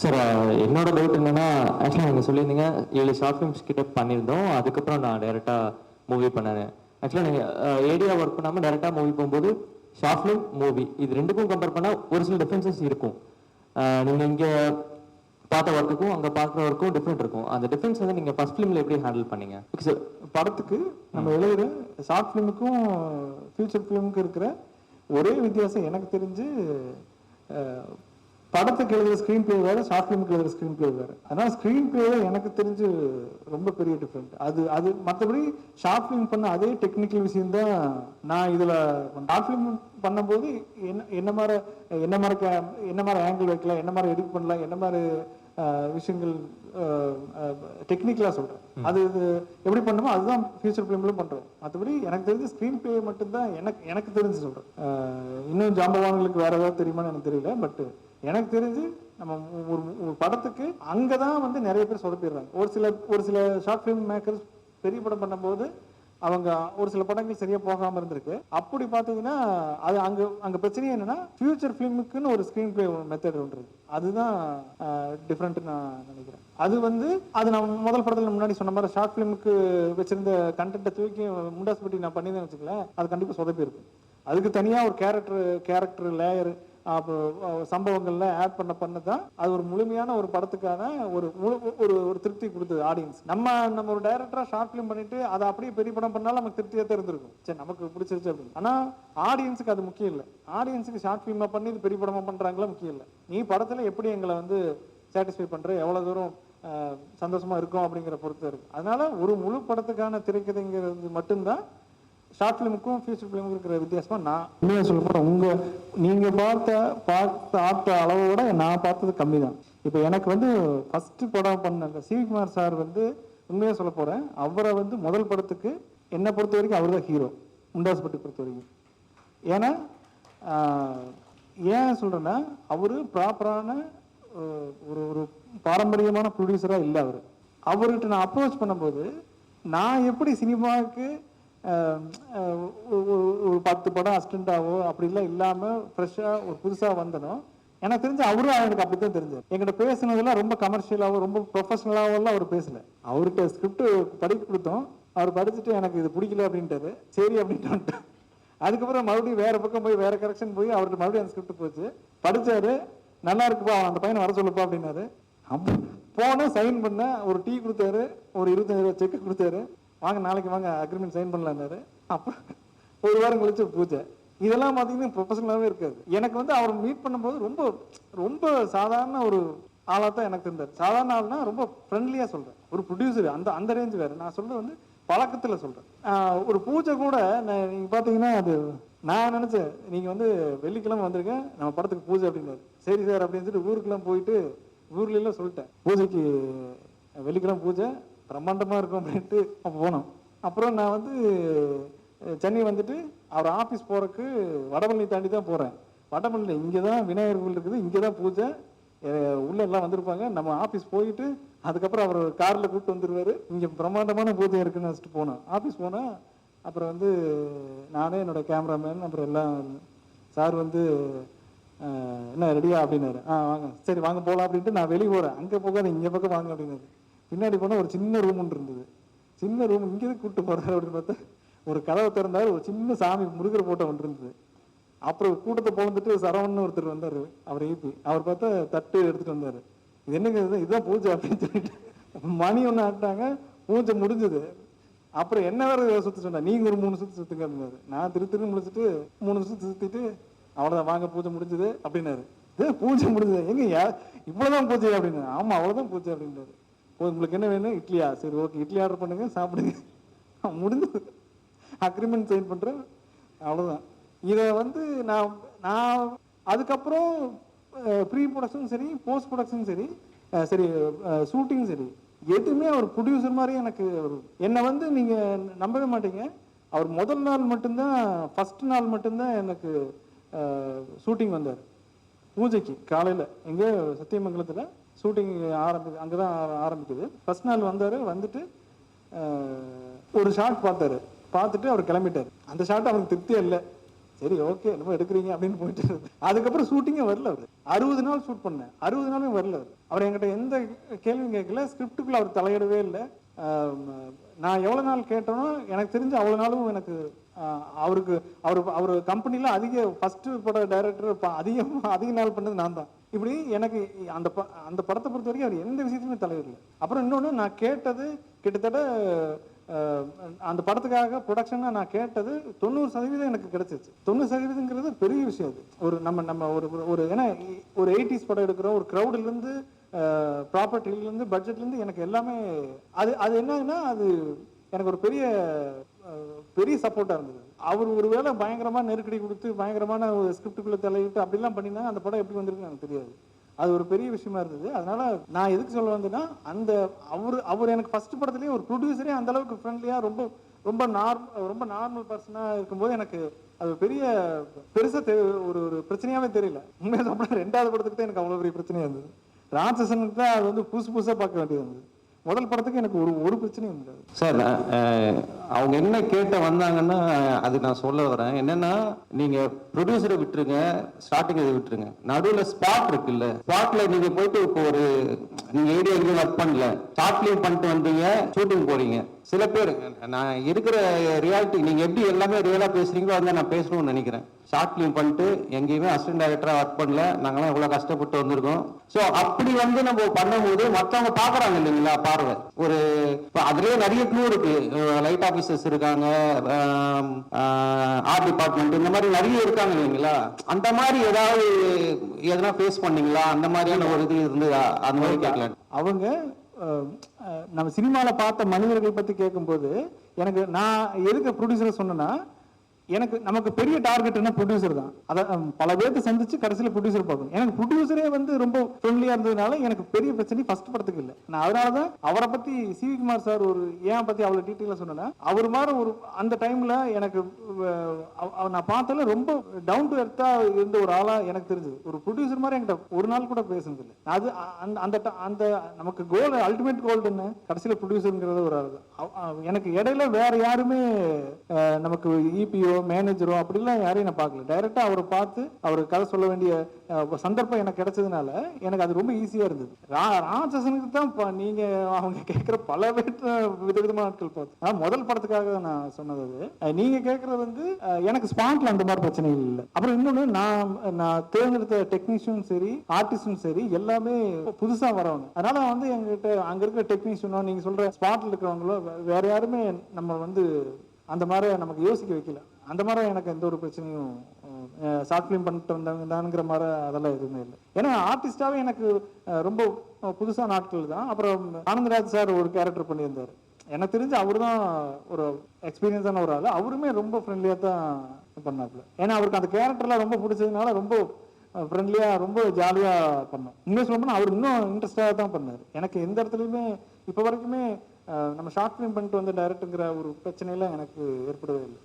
Sir என்னோட doubt என்னன்னா, ஆக்சுவலாக நீங்கள் சொல்லியிருந்தீங்க 7 ஷார்ட் ஃபிலிம்ஸ் கிட்ட பண்ணியிருந்தோம். அதுக்கப்புறம் நான் டைரெக்டாக மூவி பண்ணேன். ஆக்சுவலாக நீங்கள் ஏடியா ஒர்க் பண்ணாமல் டைரெக்டாக மூவி போகும்போது ஷார்ட் ஃபிலிம், மூவி இது ரெண்டுக்கும் கம்பேர் பண்ணால் ஒரு சில டிஃப்ரென்சஸ் இருக்கும். நீங்கள் இங்கே பார்த்த ஒர்க்குக்கும் அங்கே பார்க்குற ஒர்க்கும் டிஃப்ரெண்ட் இருக்கும். அந்த டிஃப்ரென்ஸ் வந்து நீங்கள் ஃபர்ஸ்ட் ஃபிலிமில் எப்படி ஹேண்டில் பண்ணீங்க? சார், படத்துக்கு நம்ம எழுதுகிற ஷார்ட் ஃபிலிமுக்கும் ஃபியூச்சர் ஃபிலிமுக்கும் இருக்கிற ஒரே வித்தியாசம் எனக்கு தெரிஞ்சு, படத்துக்கு எழுதுகிற ஸ்க்ரீன் பிளே வேறு, ஷார்ட் ஃபிலிமுக்கு எழுதுகிற ஸ்க்ரீன் பிளே வேறு. அதனால் ஸ்க்ரீன் பிளே எனக்கு தெரிஞ்சு ரொம்ப பெரிய டிஃப்ரெண்ட். அது மற்றபடி ஷார்ட் ஃபிலிம் பண்ண அதே டெக்னிக்கல் விஷயம் தான் நான் இதில் ஷார்ட் ஃபிலிம் பண்ணும்போது என்ன மாதிரி ஆங்கிள் வைக்கலாம், என்ன மாதிரி எடிட் பண்ணலாம், என்ன மாதிரி விஷயங்கள் டெக்னிக்கலாக சொல்கிறேன். அது எப்படி பண்ணுமோ அதுதான் ஃபியூச்சர் ஃபிலிம்லும் பண்ணுறோம். மற்றபடி எனக்கு தெரிஞ்ச ஸ்க்ரீன் பிளே மட்டும்தான் எனக்கு தெரிஞ்சு சொல்கிறேன். இன்னும் ஜாம்பவான்களுக்கு வேறு ஏதாவது தெரியுமான்னு எனக்கு தெரியல. பட் எனக்கு தெரிஞ்சு நம்ம ஒரு படத்துக்கு அங்கே தான் வந்து நிறைய பேர் சொதப்பிடுறாங்க. ஒரு சில ஷார்ட் ஃபிலிம் மேக்கர்ஸ் பெரிய படம் பண்ணும்போது அவங்க ஒரு சில படங்கள் சரியாக போகாமல் இருந்திருக்கு. அப்படி பார்த்தீங்கன்னா அது அங்கே பிரச்சனையே என்னன்னா, ஃபியூச்சர் ஃபிலிமுக்குன்னு ஒரு ஸ்க்ரீன் பிளே மெத்தட் ஒன்று இருக்கு. அதுதான் டிஃப்ரெண்ட்னு நான் நினைக்கிறேன். அது நான் முதல் படத்தில் முன்னாடி சொன்ன மாதிரி ஷார்ட் ஃபிலிமுக்கு வச்சிருந்த கண்டென்ட்டை தூக்கி முண்டாஸ் பட்டி நான் பண்ணிதான் வச்சுக்கலேன், அது கண்டிப்பாக சொதப்பி இருக்கு. அதுக்கு தனியாக ஒரு கேரக்டர் லேயர் சம்பவங்கள்ல ஆட் பண்ண தான் அது ஒரு முழுமையான ஒரு படத்துக்கான ஒரு திருப்தி கொடுத்தது ஆடியன்ஸ். நம்ம ஒரு டைரக்டரா ஷார்ட் ஃபிலிம் பண்ணிட்டு அதை அப்படியே பெரிய படம் பண்ணாலும் நமக்கு திருப்தியா தான் இருந்திருக்கும், சரி நமக்கு பிடிச்சிருச்சு அப்படின்னு. ஆனா ஆடியன்ஸுக்கு அது முக்கியம் இல்லை. ஆடியன்ஸுக்கு ஷார்ட் ஃபிலிமா பண்ணி இது பெரிய படமா பண்றாங்களா முக்கியம் இல்லை. நீ படத்துல எப்படி எங்களை வந்து சாட்டிஸ்ஃபை பண்ற, எவ்வளவு தூரம் சந்தோஷமா இருக்கும் அப்படிங்கிற பொறுத்து இருக்கு. அதனால ஒரு முழு படத்துக்கான திரைக்கதைங்கிறது மட்டும்தான் ஷார்ட் ஃபிலிமுக்கும் ஃபியூச்சர் ஃபிலிமுக்கும் இருக்கிற வித்தியாசமா நான் உண்மையாக சொல்ல போகிறேன். நீங்கள் பார்த்த அளவோட நான் பார்த்தது கம்மி தான். இப்போ எனக்கு வந்து ஃபஸ்ட்டு படம் பண்ண சிவகுமார் சார் வந்து உண்மையாக சொல்ல போகிறேன், அவரை வந்து முதல் படத்துக்கு என்னை பொறுத்த வரைக்கும் அவர் தான் ஹீரோ, முண்டாஸ்பட்டி பொறுத்த வரைக்கும். ஏன்னா ஏன் சொல்கிறேன்னா, அவர் ப்ராப்பரான ஒரு பாரம்பரியமான ப்ரொடியூசராக இல்லை. அவர்கிட்ட நான் அப்ரோச் பண்ணும்போது நான் எப்படி சினிமாவுக்கு ஒரு 10 படம் அசிஸ்டண்டாவோ அப்படிலாம் இல்லாமல் ஃப்ரெஷ்ஷாக ஒரு புதுசாக வந்தனும் எனக்கு தெரிஞ்சு அவரும் எனக்கு அப்படித்தான் தெரிஞ்சார். எங்கிட்ட பேசுனதெல்லாம் ரொம்ப கமர்ஷியலாகவும் ரொம்ப ப்ரொஃபஷனலாகவும் அவர் பேசல. அவர்கிட்ட ஸ்கிரிப்ட் படிக்க கொடுத்தோம், அவர் படிச்சுட்டு எனக்கு இது பிடிக்கல அப்படின்ட்டாரு. சரி அப்படின்ட்டு அதுக்கப்புறம் மறுபடியும் வேற பக்கம் போய் வேற கரெக்ஷன் போய் அவர்கிட்ட மறுபடியும் அந்த ஸ்கிரிப்ட் போச்சு, படிச்சாரு, நல்லா இருக்குப்பா அந்த பையனை வர சொல்லுப்பா அப்படின்னாரு. அப்போ போன சைன் பண்ண ஒரு டீ கொடுத்தாரு, ஒரு 25,000 செக் கொடுத்தாரு, வாங்க நாளைக்கு வாங்க அக்ரிமெண்ட் சைன் பண்ணலான்னாரு. அப்புறம் ஒரு வாரம் கழிச்சு பூஜை. இதெல்லாம் பார்த்தீங்கன்னா ப்ரொஃபஷனலாகவே இருக்காது. எனக்கு வந்து அவர் மீட் பண்ணும்போது ரொம்ப ரொம்ப சாதாரண ஒரு ஆளாக தான் எனக்கு இருந்தார். சாதாரண ஆள்னா ரொம்ப ஃப்ரெண்ட்லியாக சொல்கிறேன், ஒரு ப்ரொடியூசர் அந்த ரேஞ்சு வேறு. நான் சொல்கிறது வந்து பழக்கத்தில் சொல்கிறேன். ஒரு பூஜை கூட நீங்கள் பார்த்தீங்கன்னா அது நான் நினச்சேன், நீங்கள் வந்து வெள்ளிக்கிழமை வந்திருக்கேன் நம்ம படத்துக்கு பூஜை அப்படின்னாரு. சரி சார் அப்படின்னு சொல்லிட்டு ஊருக்கெல்லாம் போயிட்டு ஊர்லாம் சொல்லிட்டேன், பூஜைக்கு வெள்ளிக்கிழமை பூஜை பிரம்மாண்டமாக இருக்கும் அப்படின்ட்டு அப்போ போனோம். அப்புறம் நான் வந்து சென்னை வந்துட்டு அவர் ஆஃபீஸ் போகிறதுக்கு வடபழனி தாண்டி தான் போகிறேன். வடபழனி இங்கே தான் விநாயகர் கோவில் இருக்குது, இங்கே தான் பூஜை, உள்ளே எல்லாம் வந்திருப்பாங்க. நம்ம ஆஃபீஸ் போயிட்டு அதுக்கப்புறம் அவர் காரில் கூப்பிட்டு வந்துடுவார், இங்கே பிரம்மாண்டமான பூஜை இருக்குன்னு வச்சுட்டு போனோம். ஆஃபீஸ் போனேன். அப்புறம் வந்து நானே என்னோட கேமராமேன் அப்புறம் எல்லாம் சார் வந்து என்ன ரெடியா அப்படின்னாரு. வாங்க சரி வாங்க போகலாம் அப்படின்ட்டு நான் வெளியே போகிறேன். அங்கே போகாது இங்கே பக்கம் வாங்க அப்படின்னாரு. பின்னாடி போனால் ஒரு சின்ன ரூம் ஒன்று இருந்தது. சின்ன ரூம் இங்கே கூப்பிட்டு போகிறாரு அப்படின்னு பார்த்தா ஒரு கதவை திறந்தாரு, ஒரு சின்ன சாமி முருகர் போட்டோ ஒன்று இருந்தது. அப்புறம் கூட்டத்தை போந்துட்டு சரவணன் ஒருத்தர் வந்தார், அவர் ஈபி. அவர் பார்த்தா தட்டு எடுத்துகிட்டு வந்தார். இது என்னங்க இதுதான் பூஜை அப்படின்னு சொல்லிட்டு மணி ஒன்று ஆட்டாங்க. பூஜை முடிஞ்சது. அப்புறம் என்ன வேறு சுற்ற சொன்னா, நீங்கள் ஒரு 3 சுற்று சுற்றுங்க அப்படின்னாரு. நான் திரு முடிச்சுட்டு 3 சுற்று சுற்றிட்டு அவ்வளோதான் வாங்க பூஜை முடிஞ்சது அப்படின்னாரு. பூஜை முடிஞ்சது எங்க இவ்வளோதான் பூஜை அப்படின்னு. ஆமாம் அவ்வளோதான் பூஜை அப்படின்றாரு. உங்களுக்கு என்ன வேணும், இட்லியா, சரி ஓகே இட்லி ஆர்டர் பண்ணுங்க சாப்பிடுங்க, முடிஞ்சது. அக்ரிமெண்ட் சைன் பண்ணுறேன், அவ்வளோதான். இதை வந்து நான் அதுக்கப்புறம் ப்ரீ ப்ரொடக்ஷனும் சரி போஸ்ட் ப்ரொடக்ஷனும் சரி ஷூட்டிங் சரி எதுவுமே அவர் ப்ரொடியூசர் மாதிரி எனக்கு என்னை வந்து நீங்கள் நம்பவே மாட்டீங்க. அவர் முதல் நாள் மட்டும்தான், ஃபஸ்ட் நாள் மட்டும்தான் எனக்கு ஷூட்டிங் வந்தார். பூஜைக்கு காலையில் எங்கே சத்தியமங்கலத்தில் ஷூட்டிங் அங்கே தான் ஆரம்பிக்குது. ஃபர்ஸ்ட் நாள் வந்தார். வந்துட்டு ஒரு ஷாட் பார்த்தாரு, பார்த்துட்டு அவர் கிளம்பிட்டார். அந்த ஷாட் அவருக்கு திருப்தியே இல்லை. சரி ஓகே நம்ம எடுக்கிறீங்க அப்படின்னு போயிட்டு இருந்தது. அதுக்கப்புறம் ஷூட்டிங்கே வரல. அவர் 60 நாள் ஷூட் பண்ணேன், 60 நாளும் வரல. அவர் என்கிட்ட எந்த கேள்வியும் கேட்கல, ஸ்கிரிப்டுக்குள்ள அவர் தலையிடவே இல்லை. நான் எவ்வளோ நாள் கேட்டேனோ எனக்கு தெரிஞ்சு அவ்வளோ நாளும் எனக்கு அவருக்கு அவர் கம்பெனியில் ஃபர்ஸ்ட் பட டைரக்டர் அதிக நாள் பண்ணது நான் தான். இப்படி எனக்கு அந்த படத்தை பொறுத்த வரைக்கும் அவர் எந்த விஷயத்துலையுமே தலையிடல. அப்புறம் இன்னொன்று, நான் கேட்டது கிட்டத்தட்ட அந்த படத்துக்காக ப்ரொடக்ஷனாக நான் கேட்டது 90% எனக்கு கிடைச்சிச்சு. 90%ங்கிறது பெரிய விஷயம். அது ஒரு நம்ம ஒரு ஏன்னா ஒரு 80s படம் எடுக்கிறோம், ஒரு க்ரௌட்லேருந்து ப்ராப்பர்ட்டிலேருந்து பட்ஜெட்லேருந்து எனக்கு எல்லாமே அது என்னன்னா அது எனக்கு ஒரு பெரிய சப்போர்ட்டாக இருந்தது. அவர் ஒரு வேளை பயங்கரமாக நெருக்கடி கொடுத்து பயங்கரமான ஒரு ஸ்கிரிப்டுக்குள்ளே தலையிட்டு அப்படிலாம் பண்ணியிருந்தாங்க, அந்த படம் எப்படி வந்திருக்குன்னு எனக்கு தெரியாது. அது ஒரு பெரிய விஷயமா இருந்தது. அதனால நான் எதுக்கு சொல்ல வந்தேன்னா, அவர் எனக்கு ஃபர்ஸ்ட் படத்துலேயே ஒரு ப்ரொடியூசரே அந்த அளவுக்கு ஃப்ரெண்ட்லியாக ரொம்ப நார்மல் பர்சனாக இருக்கும்போது எனக்கு அது பெருசாக ஒரு பிரச்சனையாகவே தெரியல. உண்மையாக சொன்னால் 2வது படத்துக்கு தான் எனக்கு அவ்வளோ பெரிய பிரச்சனையாக இருந்தது. ராட்சசனுக்கு தான் அது வந்து புதுசாக பார்க்க வேண்டியது இருந்தது. முதல் படத்துக்கு எனக்கு ஒரு பிரச்சனையும் இருந்தது. சார், அவங்க என்ன கேட்ட வந்தாங்கன்னா அது நான் சொல்ல வரேன். என்னன்னா, நீங்க ப்ரொடியூசரை விட்டுருங்க, ஸ்டார்டிங் இதை விட்டுருங்க, நடுவில் ஸ்பாட் இருக்குல்ல, ஸ்பாட்ல நீங்க போயிட்டு இப்போ நீங்க ஏரியா எங்கேயும் ஒர்க் பண்ணல, ஷார்ட்லயும் பண்ணிட்டு வந்தீங்க, ஷூட்டிங் போறீங்க. சில பேர் நான் இருக்கிற ரியாலிட்டி, நீங்க எப்படி எல்லாமே ரியலா பேசுறீங்களோ அதை நான் பேசணும்னு நினைக்கிறேன். ஷார்ட் ஃபிலிம் பண்ணிட்டு எங்கேயுமே அசிஸ்டன்ட் டைரக்டரா ஒர்க் பண்ணல, நாங்களாம் இவ்வளவு கஷ்டப்பட்டு வந்திருக்கோம். ஸோ அப்படி நம்ம பண்ணும்போது மற்றவங்க பாக்குறாங்க இல்லைங்களா, பார்வை ஒரு அதுலயே நிறைய க்ளூ இருக்கு. லைட் ஆபீசர்ஸ் இருக்காங்க, ஆர்ட் டிபார்ட்மெண்ட், இந்த மாதிரி நிறைய இருக்காங்க இல்லைங்களா. அந்த மாதிரி ஏதாவது எதனா ஃபேஸ் பண்ணீங்களா? அந்த மாதிரியான ஒரு இது இருந்ததா? அந்த மாதிரி கேட்கலாம். அவங்க நம்ம சினிமாவில் பார்த்த மனிதர்கள் பற்றி கேட்கும்போது எனக்கு நான் எதுக்கு ப்ரொடியூசரை சொன்னேன்னா, நமக்கு பெரிய டார்கெட்னா ப்ரொடியூசர் தான். அதை பல பேர்த்து சந்திச்சு கடைசியில் ப்ரொடியூசர் பார்க்கணும். எனக்கு ப்ரொடியூசரே வந்து ரொம்ப ஃப்ரெண்ட்லியாக இருந்ததுனால எனக்கு பெரிய பிரச்சனை ஃபர்ஸ்ட் படத்துக்கு இல்லை. நான் அதனால தான் அவரை பற்றி சிவி குமார் சார் ஏன் பற்றி அவ்வளோ டீட்டெயிலாக சொன்னேன்னா, அவர் மாதிரி அந்த டைமில் எனக்கு நான் பார்த்தல ரொம்ப டவுன் டு எர்த்தாக இருந்த ஒரு ஆளாக எனக்கு தெரிஞ்சது. ஒரு ப்ரொடியூசர் மாதிரி என்கிட்ட ஒரு நாள் கூட பேசுனது இல்லை. அது அந்த நமக்கு கோல், அல்டிமேட் கோல் என்ன, கடைசியில் ப்ரொடியூசருங்கிறது ஒரு ஆள். எனக்கு இடையில வேற யாருமே நமக்கு இபிஓ மேனேஜரோ அப்படிலாம் யாரையும் நான் பார்க்கல. டைரக்டா அவரை பார்த்து அவருக்கு கதை சொல்ல வேண்டிய சந்தர்ப்பம் எனக்கு கிடைச்சதுனால எனக்கு அது ரொம்ப ஈஸியா இருந்தது. ராட்சசனுக்கு தான் நீங்க அவங்க கேட்கிற பல விதவிதமான ஆட்கள் பார்த்து முதல் படத்துக்காக நான் சொன்னது. நீங்க கேட்கறது வந்து எனக்கு ஸ்பாட்ல அந்த மாதிரி பிரச்சனைகள் இல்லை. அப்புறம் இன்னொன்னு, நான் தேர்ந்தெடுத்த டெக்னீஷியனும் சரி ஆர்டிஸ்டும் சரி எல்லாமே புதுசா வரவங்க. அதனால வந்து எங்ககிட்ட அங்க இருக்கிற டெக்னீஷியனோ நீங்க சொல்ற ஸ்பாட்ல இருக்கிறவங்களோ வேற யாருமே நம்ம வந்து அந்த மாதிரி நமக்கு யோசிக்க வைக்கல. அந்த மாதிரி எனக்கு எந்த ஒரு பிரச்சனையும் ஷார்ட் ஃபிலிம் பண்ணிட்டு வந்தாங்கிற மாதிரி அதெல்லாம் எதுவுமே இல்லை. ஏன்னா ஆர்டிஸ்டாவே எனக்கு ரொம்ப புதுசான நாட்கள் தான். அப்புறம் ஆனந்தராஜ் சார் ஒரு கேரக்டர் பண்ணியிருந்தார். எனக்கு தெரிஞ்சு அவர் தான் ஒரு எக்ஸ்பீரியன்ஸான ஒரு ஆள். அவருமே ரொம்ப ஃப்ரெண்ட்லியாக தான் பண்ணாப்புல. ஏன்னா அவருக்கு அந்த கேரக்டர்லாம் ரொம்ப பிடிச்சதுனால ரொம்ப ஃப்ரெண்ட்லியாக ரொம்ப ஜாலியாக பண்ணோம். உண்மையை சொல்லணும்னா அவர் இன்னும் இன்ட்ரெஸ்டாக தான் பண்ணார். எனக்கு எந்த இடத்துலையுமே இப்போ வரைக்குமே நம்ம ஷார்ட் ஃபிலிம் பண்ணிட்டு வந்த டைரக்டருங்கிற ஒரு பிரச்சனையெல்லாம் எனக்கு ஏற்படவே இல்லை.